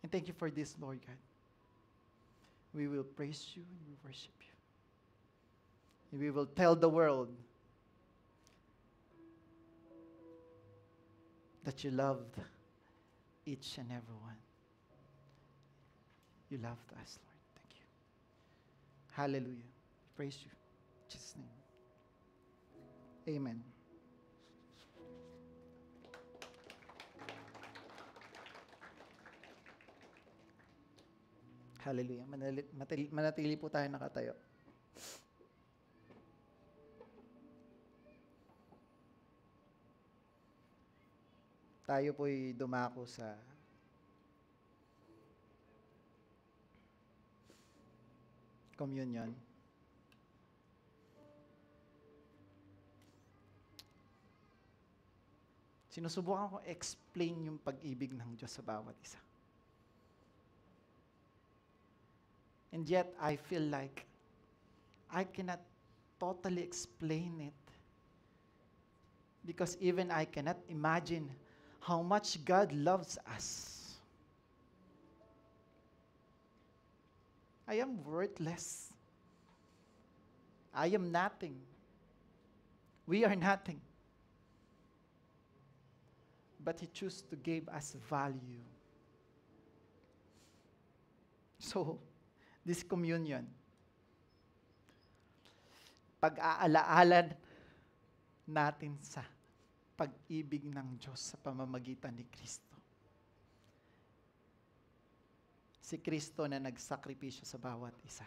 A: And thank you for this, Lord God. We will praise you and we worship you. And we will tell the world that you loved each and every one. You loved us, Lord. Thank you. Hallelujah. Praise you. In Jesus' name. Amen. Hallelujah. Manatili po tayo nakatayo. Tayo po'y dumako sa communion. Sinusubukan ko explain yung pag-ibig ng Diyos sa bawat isa. And yet, I feel like I cannot totally explain it. Because even I cannot imagine how much God loves us. I am worthless. I am nothing. We are nothing. But He chose to give us value. So, this communion, pag-aalaala natin sa pag-ibig ng Diyos sa pamamagitan ni Kristo. Si Kristo na nagsakripisyo sa bawat isa.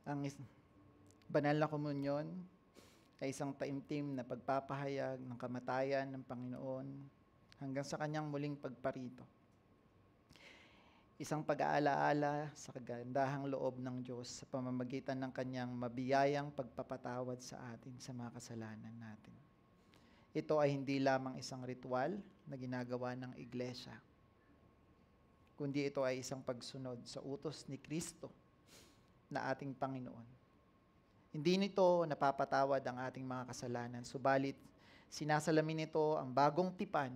A: Ang banal na komunyon ay isang taimtim na pagpapahayag ng kamatayan ng Panginoon hanggang sa kanyang muling pagparito. Isang pag-aalaala sa kagandahang loob ng Diyos sa pamamagitan ng kanyang mabiyayang pagpapatawad sa atin sa mga kasalanan natin. Ito ay hindi lamang isang ritual na ginagawa ng iglesia, kundi ito ay isang pagsunod sa utos ni Kristo na ating Panginoon. Hindi nito napapatawad ang ating mga kasalanan, subalit sinasalamin nito ang bagong tipan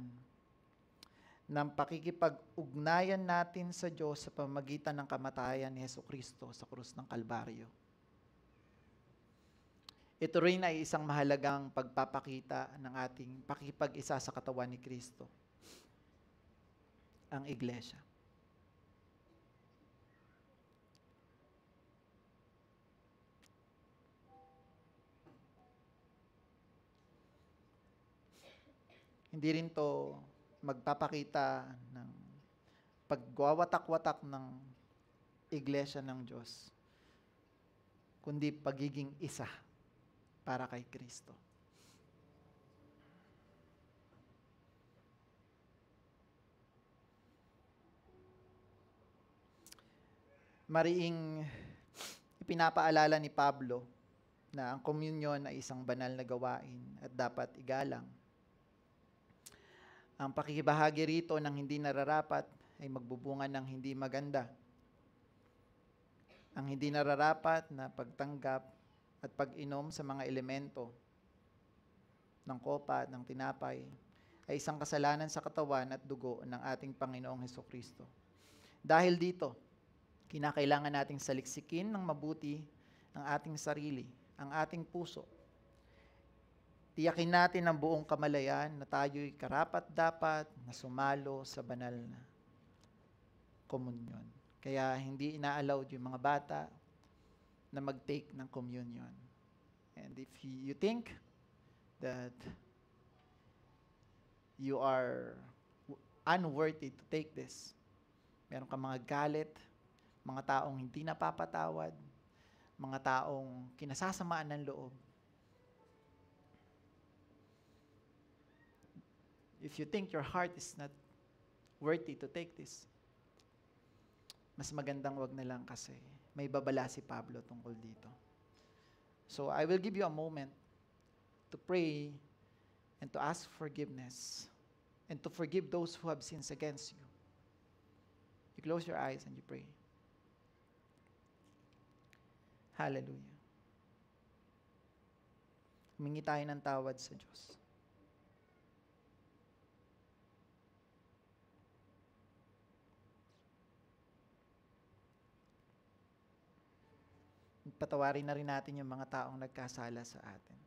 A: ng pakikipag-ugnayan natin sa Diyos sa pamamagitan ng kamatayan ni Jesucristo sa krus ng Kalbaryo. Ito rin ay isang mahalagang pagpapakita ng ating pakikipag-isa sa katawan ni Kristo, ang Iglesia. Hindi rin to magpapakita ng pagwawatak-watak ng iglesia ng Diyos, kundi pagiging isa para kay Kristo. Mariing ipinapaalala ni Pablo na ang komunyon ay isang banal na gawain at dapat igalang. Ang pakikibahagi rito ng hindi nararapat ay magbubunga ng hindi maganda. Ang hindi nararapat na pagtanggap at pag-inom sa mga elemento ng kopa at ng tinapay ay isang kasalanan sa katawan at dugo ng ating Panginoong Hesukristo. Dahil dito, kinakailangan nating saliksikin ng mabuti ang ating sarili, ang ating puso. Tiyakin natin ang buong kamalayan na tayo'y karapat-dapat na sumalo sa banal na komunyon. Kaya hindi ina-allowed yung mga bata na mag-take ng communion. And if you think that you are unworthy to take this, meron kang mga galit, mga taong hindi napapatawad, mga taong kinasasamaan ng loob, if you think your heart is not worthy to take this, mas magandang wag na lang kasi may babala si Pablo tungkol dito. So I will give you a moment to pray and to ask forgiveness and to forgive those who have sins against you. You close your eyes and you pray. Hallelujah. Humingi tayo ng tawad sa Diyos. Patawarin na rin natin yung mga taong nagkasala sa atin.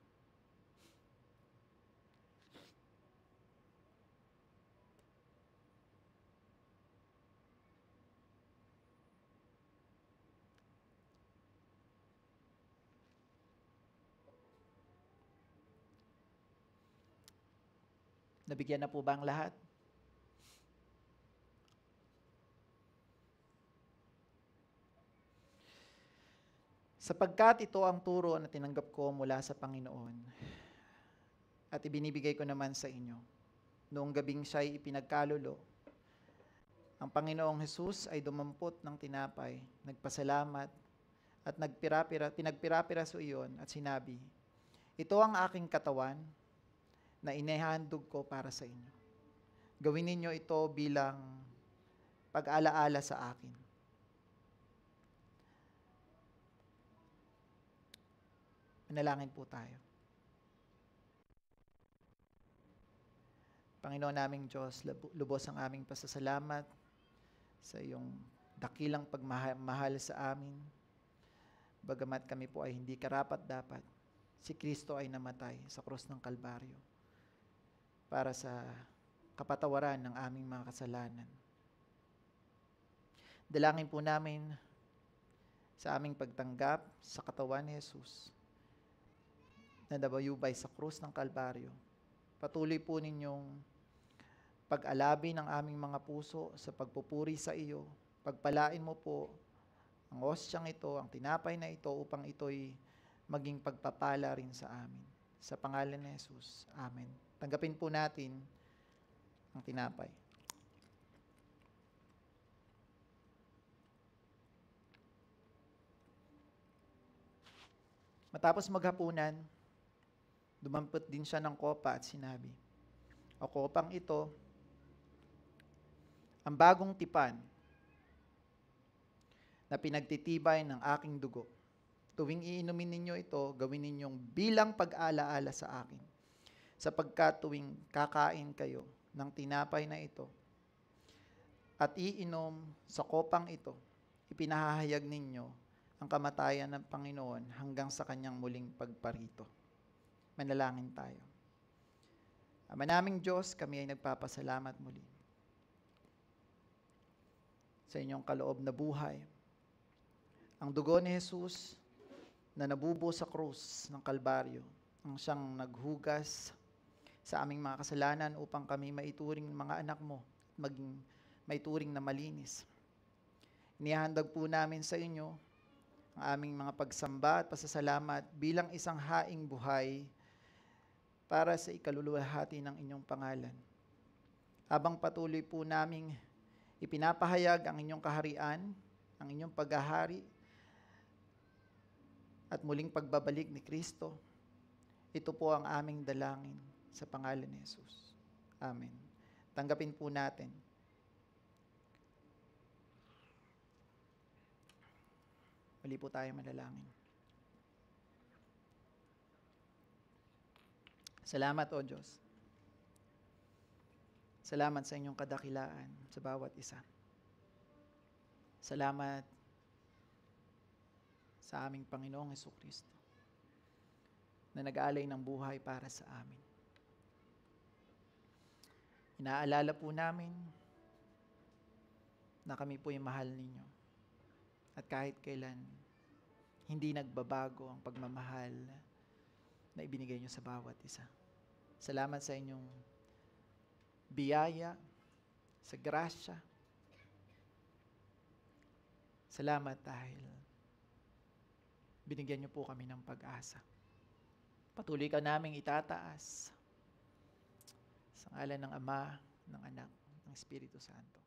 A: Nabigyan na po ba ang lahat? Sapagkat ito ang turo na tinanggap ko mula sa Panginoon at ibinibigay ko naman sa inyo. Noong gabing siya'y ipinagkalulo, ang Panginoong Hesus ay dumampot ng tinapay, nagpasalamat at pinagpira-piraso iyon at sinabi, ito ang aking katawan na inihandog ko para sa inyo. Gawin ninyo ito bilang pag-alaala sa akin. Manalangin po tayo. Panginoon naming Diyos, lubos ang aming pasasalamat sa iyong dakilang pagmahal sa amin. Bagamat kami po ay hindi karapat-dapat, si Kristo ay namatay sa krus ng Kalbaryo para sa kapatawaran ng aming mga kasalanan. Dalangin po namin sa aming pagtanggap sa katawan ni Jesus na nabayubay sa krus ng Kalbaryo. Patuloy po ninyong pag-alabi ng aming mga puso sa pagpupuri sa iyo. Pagpalain mo po ang osyang ito, ang tinapay na ito upang ito'y maging pagpapala rin sa amin. Sa pangalan ni Jesus. Amen. Tanggapin po natin ang tinapay. Matapos maghapunan, dumampot din siya ng kopa at sinabi, o kopang ito, ang bagong tipan na pinagtitibay ng aking dugo. Tuwing iinumin ninyo ito, gawin ninyong bilang pag-alaala sa akin. Sapagkat tuwing kakain kayo ng tinapay na ito at iinom sa kopang ito, ipinahahayag ninyo ang kamatayan ng Panginoon hanggang sa kanyang muling pagparito. Manalangin tayo. Ama naming Diyos, kami ay nagpapasalamat muli sa inyong kaloob na buhay. Ang dugo ni Jesus na nabubo sa krus ng Kalbaryo, ang siyang naghugas sa aming mga kasalanan upang kami maituring mga anak mo at maging maituring na malinis. Inihahandog po namin sa inyo ang aming mga pagsamba at pasasalamat bilang isang haing buhay para sa ikaluluwalhati ng inyong pangalan. Habang patuloy po naming ipinapahayag ang inyong kaharian, ang inyong paghahari, at muling pagbabalik ni Kristo, ito po ang aming dalangin sa pangalan ni Jesus. Amen. Tanggapin po natin. Muli po tayo manalangin. Salamat, O Diyos. Salamat sa inyong kadakilaan sa bawat isa. Salamat sa aming Panginoong Jesucristo na nag-aalay ng buhay para sa amin. Inaalala po namin na kami po yung mahal ninyo at kahit kailan hindi nagbabago ang pagmamahal na ibinigay nyo sa bawat isa. Salamat sa inyong biyaya, sa grasya. Salamat dahil binigyan niyo po kami ng pag-asa. Patuloy ka naming itataas sa ngalan ng Ama, ng Anak, ng Espiritu Santo.